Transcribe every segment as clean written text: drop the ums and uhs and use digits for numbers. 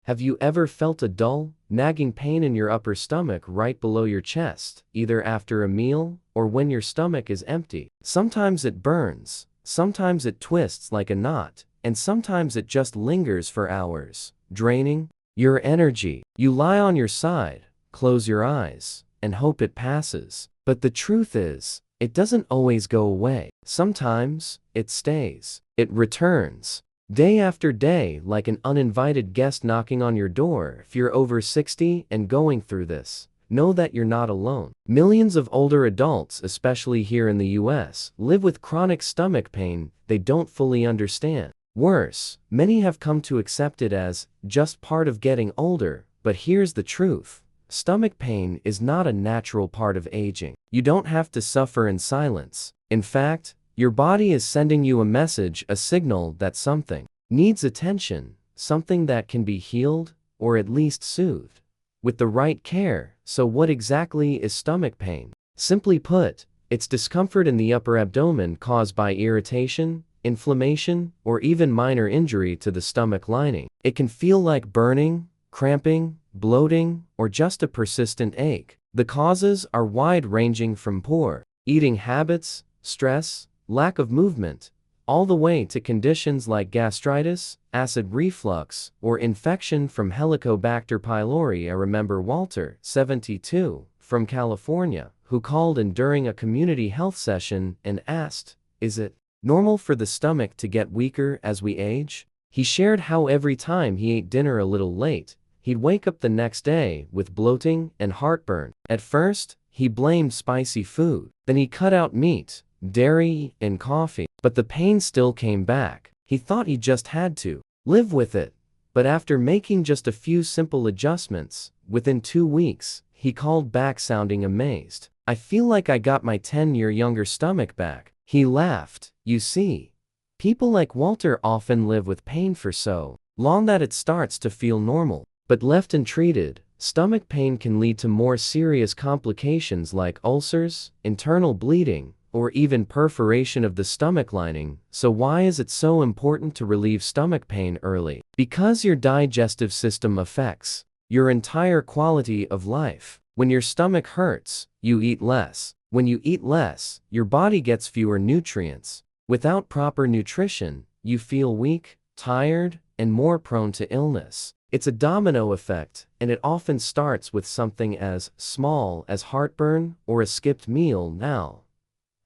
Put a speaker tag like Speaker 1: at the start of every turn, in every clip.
Speaker 1: Have you ever felt a dull, nagging pain in your upper stomach right below your chest, either after a meal or when your stomach is empty? Sometimes it burns, sometimes it twists like a knot, and sometimes it just lingers for hours, draining your energy. You lie on your side, close your eyes, and hope it passes. But the truth is, it doesn't always go away. Sometimes, it stays. It returns. Day after day, like an uninvited guest knocking on your door. If you're over 60 and going through this, know that you're not alone. Millions of older adults, especially here in the US, live with chronic stomach pain they don't fully understand. Worse, many have come to accept it as just part of getting older. But here's the truth. Stomach pain is not a natural part of aging. You don't have to suffer in silence. In fact, your body is sending you a message, a signal that something needs attention, something that can be healed, or at least soothed, with the right care. So what exactly is stomach pain? Simply put, it's discomfort in the upper abdomen caused by irritation, inflammation, or even minor injury to the stomach lining. It can feel like burning, cramping, bloating, or just a persistent ache. The causes are wide-ranging from poor eating habits, stress, lack of movement, all the way to conditions like gastritis, acid reflux, or infection from Helicobacter pylori. I remember Walter, 72, from California, who called in during a community health session and asked, "Is it normal for the stomach to get weaker as we age?" He shared how every time he ate dinner a little late, he'd wake up the next day with bloating and heartburn. At first, he blamed spicy food. Then he cut out meat, dairy, and coffee. But the pain still came back. He thought he just had to live with it. But after making just a few simple adjustments, within 2 weeks, he called back sounding amazed. "I feel like I got my 10-year younger stomach back." He laughed. You see, people like Walter often live with pain for so long that it starts to feel normal. But left untreated, stomach pain can lead to more serious complications like ulcers, internal bleeding, or even perforation of the stomach lining. So why is it so important to relieve stomach pain early? Because your digestive system affects your entire quality of life. When your stomach hurts, you eat less. When you eat less, your body gets fewer nutrients. Without proper nutrition, you feel weak, tired, and more prone to illness. It's a domino effect, and it often starts with something as small as heartburn or a skipped meal. Now,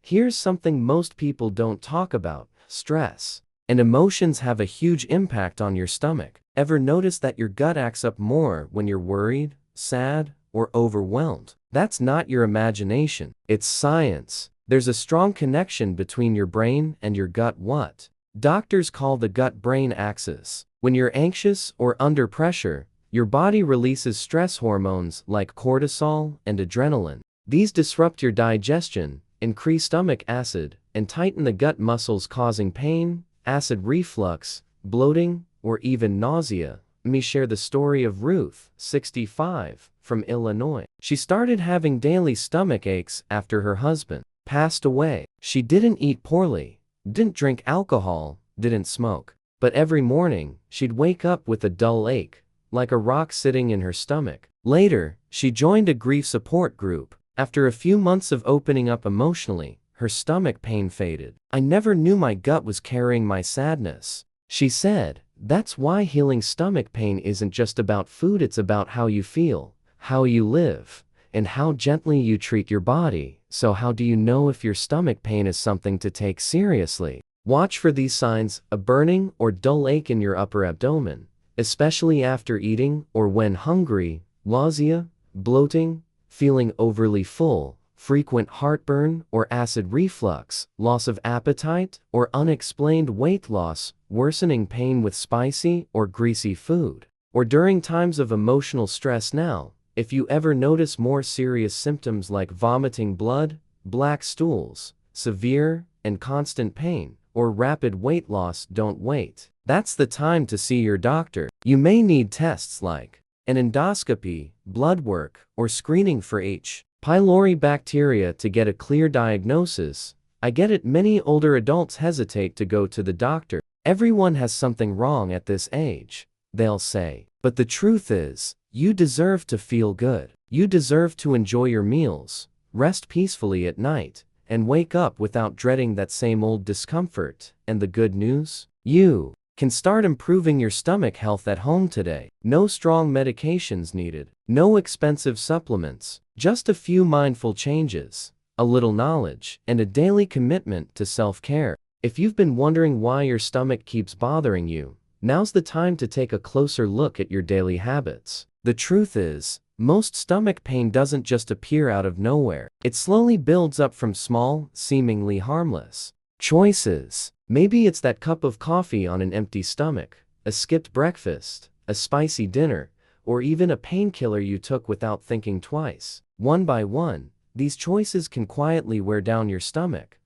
Speaker 1: here's something most people don't talk about: stress and emotions have a huge impact on your stomach. Ever notice that your gut acts up more when you're worried, sad, or overwhelmed? That's not your imagination. It's science. There's a strong connection between your brain and your gut. What doctors call the gut-brain axis. When you're anxious or under pressure, your body releases stress hormones like cortisol and adrenaline. These disrupt your digestion, increase stomach acid, and tighten the gut muscles, causing pain, acid reflux, bloating, or even nausea. Let me share the story of Ruth, 65, from Illinois. She started having daily stomach aches after her husband passed away. She didn't eat poorly, didn't drink alcohol, didn't smoke. But every morning, she'd wake up with a dull ache, like a rock sitting in her stomach. Later, she joined a grief support group. After a few months of opening up emotionally, her stomach pain faded. "I never knew my gut was carrying my sadness," she said. That's why healing stomach pain isn't just about food, it's about how you feel, how you live, and how gently you treat your body. So how do you know if your stomach pain is something to take seriously? Watch for these signs: a burning or dull ache in your upper abdomen, especially after eating or when hungry, nausea, bloating, feeling overly full, frequent heartburn or acid reflux, loss of appetite or unexplained weight loss, worsening pain with spicy or greasy food, or during times of emotional stress. Now, if you ever notice more serious symptoms like vomiting blood, black stools, severe and constant pain, or rapid weight loss, don't wait. That's the time to see your doctor. You may need tests like an endoscopy, blood work, or screening for H. pylori bacteria to get a clear diagnosis. I get it, many older adults hesitate to go to the doctor. Everyone has something wrong at this age, they'll say. But the truth is, you deserve to feel good. You deserve to enjoy your meals, rest peacefully at night, and wake up without dreading that same old discomfort. And the good news? You can start improving your stomach health at home today. No strong medications needed, no expensive supplements, just a few mindful changes, a little knowledge, and a daily commitment to self-care. If you've been wondering why your stomach keeps bothering you, now's the time to take a closer look at your daily habits. The truth is, most stomach pain doesn't just appear out of nowhere. It slowly builds up from small, seemingly harmless choices. Maybe it's that cup of coffee on an empty stomach, a skipped breakfast, a spicy dinner, or even a painkiller you took without thinking twice. One by one, these choices can quietly wear down your stomach,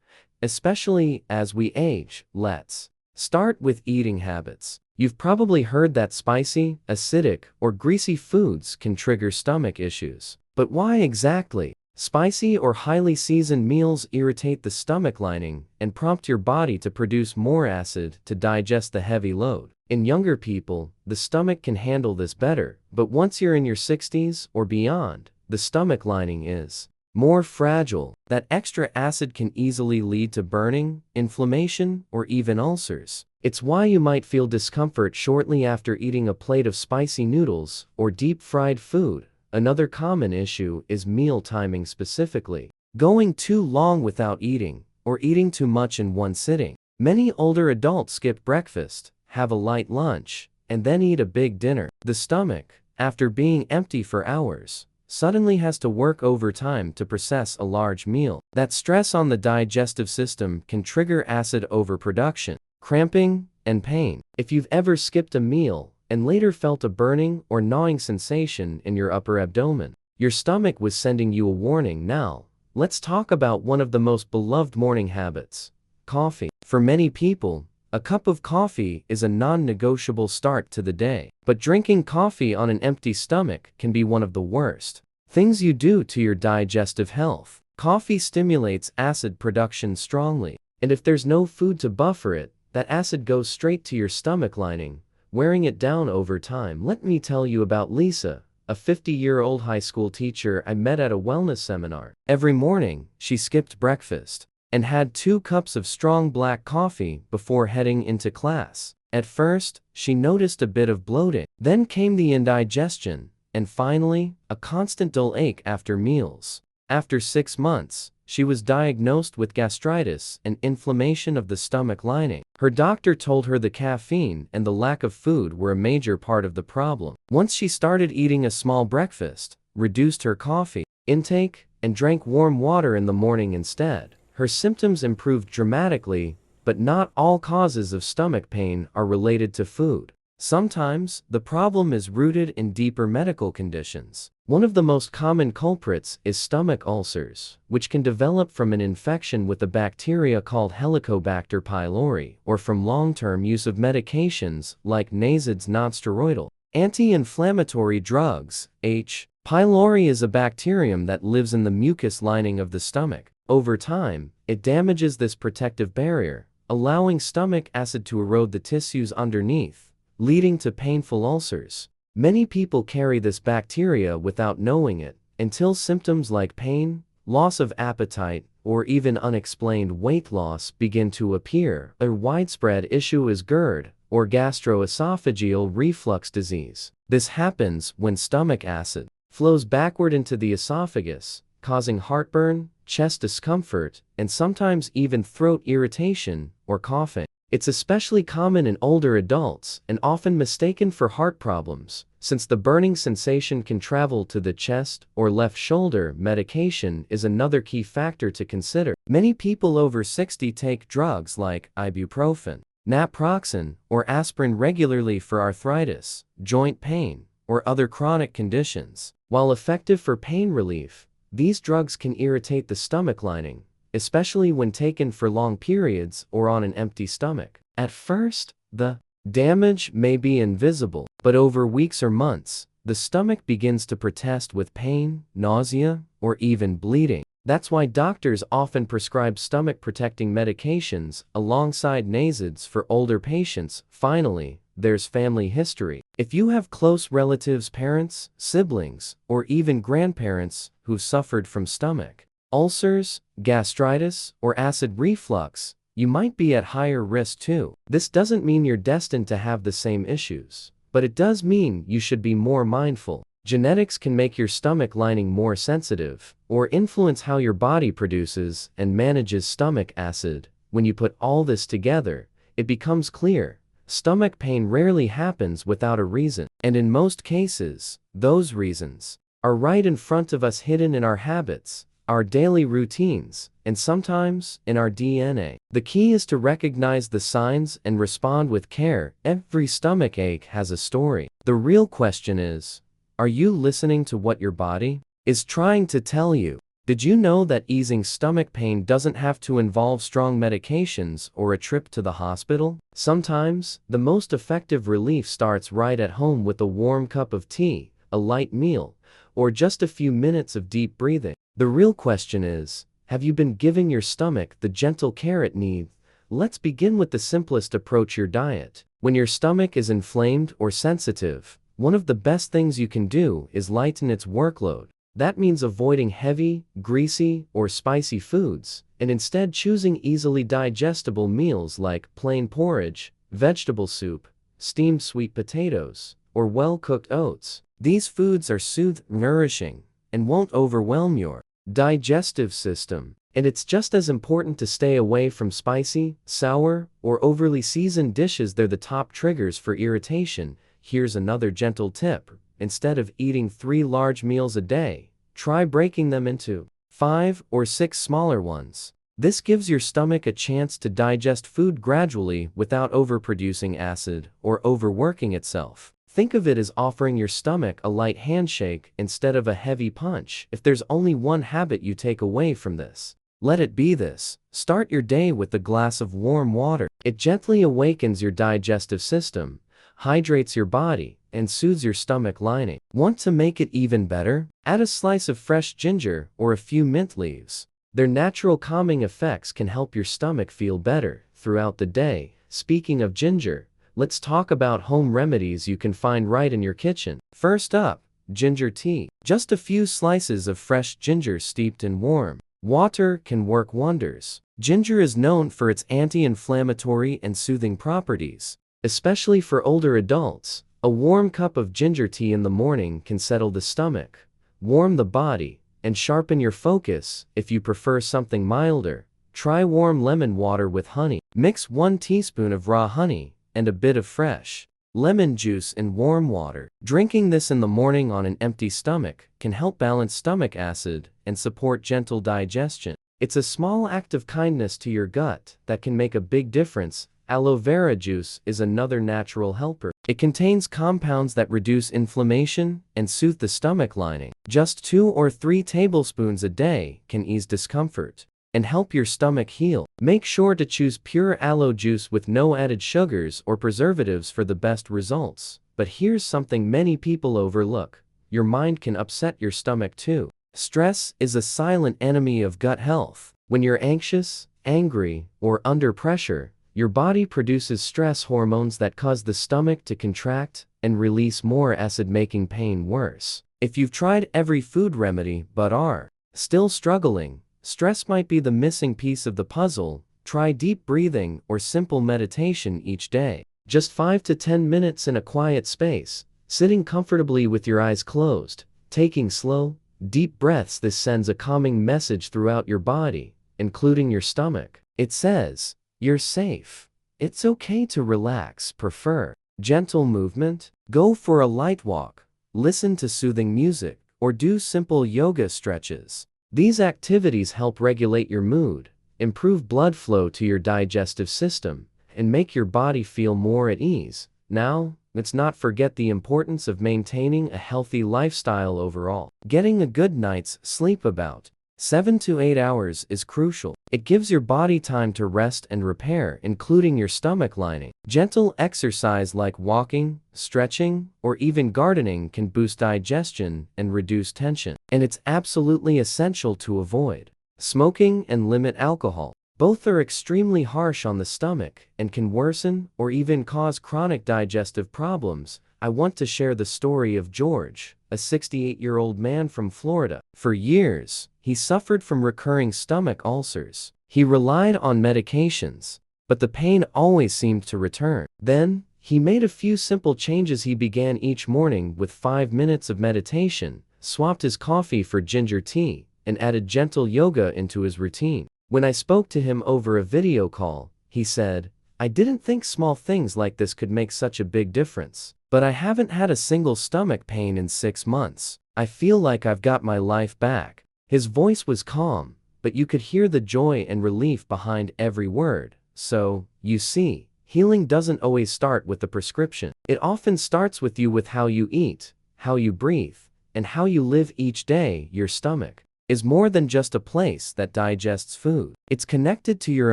Speaker 1: especially as we age. Let's start with eating habits. You've probably heard that spicy, acidic, or greasy foods can trigger stomach issues. But why exactly? Spicy or highly seasoned meals irritate the stomach lining and prompt your body to produce more acid to digest the heavy load. In younger people, the stomach can handle this better, but once you're in your 60s or beyond, the stomach lining is more fragile. That extra acid can easily lead to burning, inflammation, or even ulcers. It's why you might feel discomfort shortly after eating a plate of spicy noodles or deep-fried food. Another common issue is meal timing, specifically going too long without eating, or eating too much in one sitting. Many older adults skip breakfast, have a light lunch, and then eat a big dinner. The stomach, after being empty for hours, suddenly has to work overtime to process a large meal. That stress on the digestive system can trigger acid overproduction, cramping, and pain. If you've ever skipped a meal and later felt a burning or gnawing sensation in your upper abdomen, your stomach was sending you a warning. Now, let's talk about one of the most beloved morning habits: coffee. For many people, a cup of coffee is a non-negotiable start to the day. But drinking coffee on an empty stomach can be one of the worst things you do to your digestive health. Coffee stimulates acid production strongly, and if there's no food to buffer it, that acid goes straight to your stomach lining, wearing it down over time. Let me tell you about Lisa, a 50-year-old high school teacher I met at a wellness seminar. Every morning, she skipped breakfast and had 2 cups of strong black coffee before heading into class. At first, she noticed a bit of bloating. Then came the indigestion, and finally, a constant dull ache after meals. After 6 months, she was diagnosed with gastritis and inflammation of the stomach lining. Her doctor told her the caffeine and the lack of food were a major part of the problem. Once she started eating a small breakfast, reduced her coffee intake, and drank warm water in the morning instead, her symptoms improved dramatically. But not all causes of stomach pain are related to food. Sometimes, the problem is rooted in deeper medical conditions. One of the most common culprits is stomach ulcers, which can develop from an infection with a bacteria called Helicobacter pylori, or from long-term use of medications like NSAIDs, nonsteroidal anti-inflammatory drugs. H. pylori is a bacterium that lives in the mucus lining of the stomach. Over time, it damages this protective barrier, allowing stomach acid to erode the tissues underneath, leading to painful ulcers. Many people carry this bacteria without knowing it, until symptoms like pain, loss of appetite, or even unexplained weight loss begin to appear. A widespread issue is GERD, or gastroesophageal reflux disease. This happens when stomach acid flows backward into the esophagus, causing heartburn, chest discomfort, and sometimes even throat irritation or coughing. It's especially common in older adults and often mistaken for heart problems, since the burning sensation can travel to the chest or left shoulder. Medication is another key factor to consider. Many people over 60 take drugs like ibuprofen, naproxen, or aspirin regularly for arthritis, joint pain, or other chronic conditions. While effective for pain relief, these drugs can irritate the stomach lining, especially when taken for long periods or on an empty stomach. At first, the damage may be invisible, but over weeks or months, the stomach begins to protest with pain, nausea, or even bleeding. That's why doctors often prescribe stomach-protecting medications alongside NSAIDs for older patients. Finally, there's family history. If you have close relatives, parents, siblings, or even grandparents who've suffered from stomach ulcers, gastritis, or acid reflux, you might be at higher risk too. This doesn't mean you're destined to have the same issues, but it does mean you should be more mindful. Genetics can make your stomach lining more sensitive, or influence how your body produces and manages stomach acid. When you put all this together, it becomes clear. Stomach pain rarely happens without a reason, and in most cases, those reasons are right in front of us, hidden in our habits, our daily routines, and sometimes in our DNA. The key is to recognize the signs and respond with care. Every stomach ache has a story. The real question is, are you listening to what your body is trying to tell you? Did you know that easing stomach pain doesn't have to involve strong medications or a trip to the hospital? Sometimes, the most effective relief starts right at home with a warm cup of tea, a light meal, or just a few minutes of deep breathing. The real question is, have you been giving your stomach the gentle care it needs? Let's begin with the simplest approach: your diet. When your stomach is inflamed or sensitive, one of the best things you can do is lighten its workload. That means avoiding heavy, greasy, or spicy foods, and instead choosing easily digestible meals like plain porridge, vegetable soup, steamed sweet potatoes, or well-cooked oats. These foods are soothing, nourishing, and won't overwhelm your digestive system. And it's just as important to stay away from spicy, sour, or overly seasoned dishes. They're the top triggers for irritation. Here's another gentle tip. Instead of eating 3 large meals a day, try breaking them into 5 or 6 smaller ones. This gives your stomach a chance to digest food gradually without overproducing acid or overworking itself. Think of it as offering your stomach a light handshake instead of a heavy punch. If there's only one habit you take away from this, let it be this: start your day with a glass of warm water. It gently awakens your digestive system, hydrates your body, and soothes your stomach lining. Want to make it even better? Add a slice of fresh ginger or a few mint leaves. Their natural calming effects can help your stomach feel better throughout the day. Speaking of ginger, let's talk about home remedies you can find right in your kitchen. First up, ginger tea. Just a few slices of fresh ginger steeped in warm water can work wonders. Ginger is known for its anti-inflammatory and soothing properties, especially for older adults. A warm cup of ginger tea in the morning can settle the stomach, warm the body, and sharpen your focus. If you prefer something milder, try warm lemon water with honey. Mix 1 teaspoon of raw honey and a bit of fresh lemon juice in warm water. Drinking this in the morning on an empty stomach can help balance stomach acid and support gentle digestion. It's a small act of kindness to your gut that can make a big difference. Aloe vera juice is another natural helper. It contains compounds that reduce inflammation and soothe the stomach lining. Just 2 or 3 tablespoons a day can ease discomfort and help your stomach heal. Make sure to choose pure aloe juice with no added sugars or preservatives for the best results. But here's something many people overlook: your mind can upset your stomach too. Stress is a silent enemy of gut health. When you're anxious, angry, or under pressure, your body produces stress hormones that cause the stomach to contract and release more acid, making pain worse. If you've tried every food remedy but are still struggling, stress might be the missing piece of the puzzle. Try deep breathing or simple meditation each day. Just 5 to 10 minutes in a quiet space, sitting comfortably with your eyes closed, taking slow, deep breaths. This sends a calming message throughout your body, including your stomach. It says, you're safe. It's okay to relax. Prefer gentle movement? Go for a light walk, listen to soothing music, or do simple yoga stretches. These activities help regulate your mood, improve blood flow to your digestive system, and make your body feel more at ease. Now, let's not forget the importance of maintaining a healthy lifestyle overall. Getting a good night's sleep, about 7 to 8 hours, is crucial. It gives your body time to rest and repair, including your stomach lining. Gentle exercise like walking, stretching, or even gardening can boost digestion and reduce tension. And it's absolutely essential to avoid smoking and limit alcohol. Both are extremely harsh on the stomach and can worsen or even cause chronic digestive problems. I want to share the story of George, a 68-year-old man from Florida. For years, he suffered from recurring stomach ulcers. He relied on medications, but the pain always seemed to return. Then, he made a few simple changes. He began each morning with 5 minutes of meditation, swapped his coffee for ginger tea, and added gentle yoga into his routine. When I spoke to him over a video call, he said, "I didn't think small things like this could make such a big difference. But I haven't had a single stomach pain in 6 months. I feel like I've got my life back." His voice was calm, but you could hear the joy and relief behind every word. So, you see, healing doesn't always start with the prescription. It often starts with you, with how you eat, how you breathe, and how you live each day. Your stomach is more than just a place that digests food. It's connected to your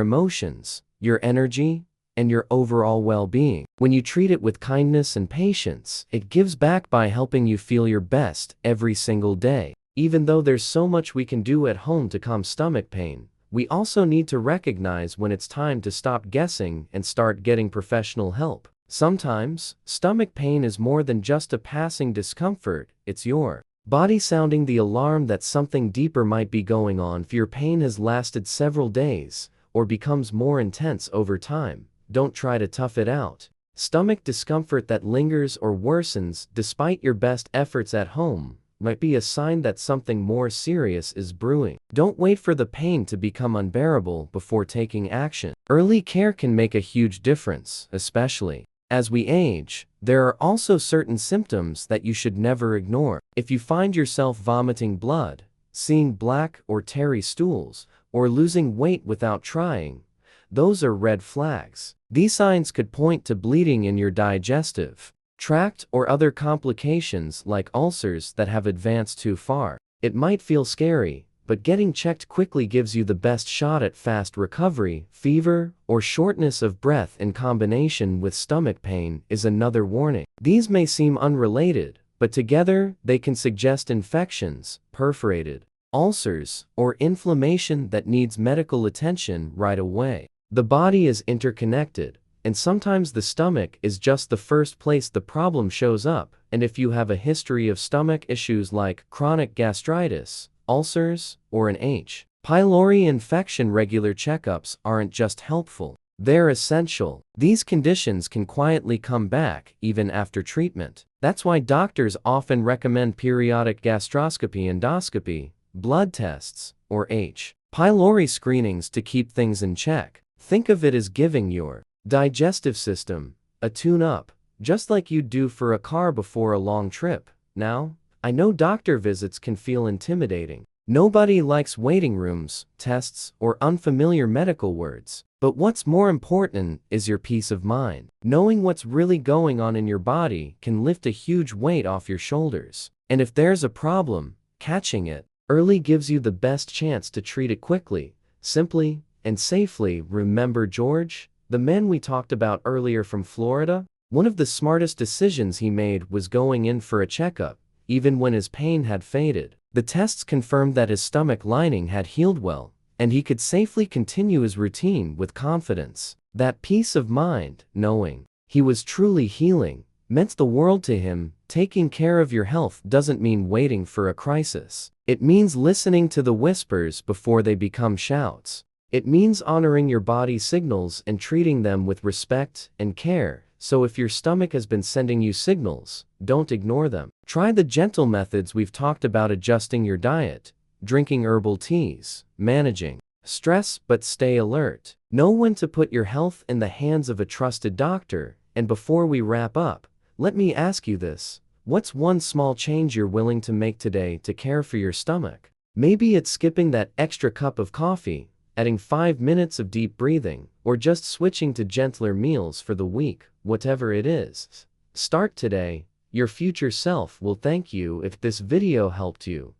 Speaker 1: emotions, your energy, and your overall well-being. When you treat it with kindness and patience, it gives back by helping you feel your best every single day. Even though there's so much we can do at home to calm stomach pain, we also need to recognize when it's time to stop guessing and start getting professional help. Sometimes, stomach pain is more than just a passing discomfort. It's your body sounding the alarm that something deeper might be going on. If your pain has lasted several days or becomes more intense over time, don't try to tough it out. Stomach discomfort that lingers or worsens despite your best efforts at home might be a sign that something more serious is brewing. Don't wait for the pain to become unbearable before taking action. Early care can make a huge difference, especially as we age. There are also certain symptoms that you should never ignore. If you find yourself vomiting blood, seeing black or tarry stools, or losing weight without trying, those are red flags. These signs could point to bleeding in your digestive tract or other complications like ulcers that have advanced too far. It might feel scary, but getting checked quickly gives you the best shot at fast recovery. Fever or shortness of breath in combination with stomach pain is another warning. These may seem unrelated, but together they can suggest infections, perforated ulcers, or inflammation that needs medical attention right away. The body is interconnected, and sometimes the stomach is just the first place the problem shows up. And if you have a history of stomach issues like chronic gastritis, ulcers, or an H. pylori infection, regular checkups aren't just helpful, they're essential. These conditions can quietly come back even after treatment. That's why doctors often recommend periodic gastroscopy, endoscopy, blood tests, or H. pylori screenings to keep things in check. Think of it as giving your digestive system a tune-up, just like you'd do for a car before a long trip. Now, I know doctor visits can feel intimidating. Nobody likes waiting rooms, tests, or unfamiliar medical words. But what's more important is your peace of mind. Knowing what's really going on in your body can lift a huge weight off your shoulders. And if there's a problem, catching it early gives you the best chance to treat it quickly, simply, and safely. Remember George, the man we talked about earlier from Florida? One of the smartest decisions he made was going in for a checkup, even when his pain had faded. The tests confirmed that his stomach lining had healed well, and he could safely continue his routine with confidence. That peace of mind, knowing he was truly healing, meant the world to him. Taking care of your health doesn't mean waiting for a crisis. It means listening to the whispers before they become shouts. It means honoring your body's signals and treating them with respect and care. So if your stomach has been sending you signals, don't ignore them. Try the gentle methods we've talked about: adjusting your diet, drinking herbal teas, managing stress, but stay alert. Know when to put your health in the hands of a trusted doctor. And before we wrap up, let me ask you this. What's one small change you're willing to make today to care for your stomach? Maybe it's skipping that extra cup of coffee, adding 5 minutes of deep breathing, or just switching to gentler meals for the week. Whatever it is, start today. Your future self will thank you. If this video helped you,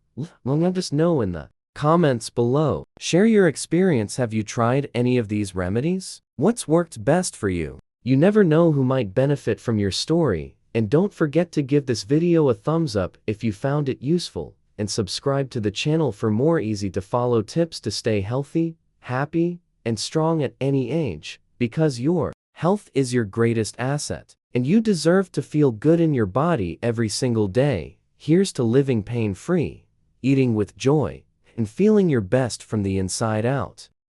Speaker 1: let us know in the comments below. Share your experience. Have you tried any of these remedies? What's worked best for you? You never know who might benefit from your story. And don't forget to give this video a thumbs up if you found it useful, and subscribe to the channel for more easy to follow tips to stay healthy, happy, and strong at any age, because your health is your greatest asset, and you deserve to feel good in your body every single day. Here's to living pain-free, eating with joy, and feeling your best from the inside out.